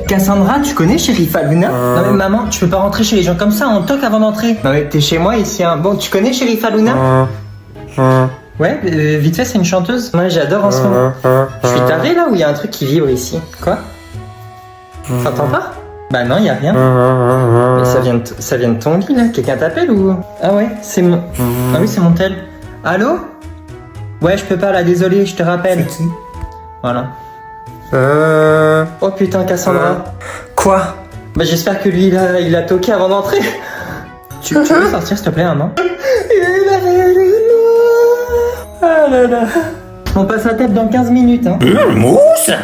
Cassandra, tu connais Sheriff Aluna? Non mais maman, tu peux pas rentrer chez les gens comme ça, on toque avant d'entrer. Non mais t'es chez moi ici, hein. Bon, tu connais Sheriff Aluna? Ouais, vite fait, c'est une chanteuse. Moi, j'adore en ce moment. Je suis taré là ou il y a un truc qui vibre ici? Quoi? T'entends pas? Bah non, y a rien. Mais ça vient de ton lit là. Quelqu'un t'appelle ou? Ah ouais, c'est mon. Ah oui, c'est mon tel. Allô? Ouais, je peux pas là, désolé, je te rappelle. C'est qui? Voilà. Oh putain, Cassandra. Quoi? Bah j'espère que lui il a toqué avant d'entrer. Tu peux sortir s'il te plaît, maman? Ah là là. On passe la tête dans 15 minutes, hein. Mousse.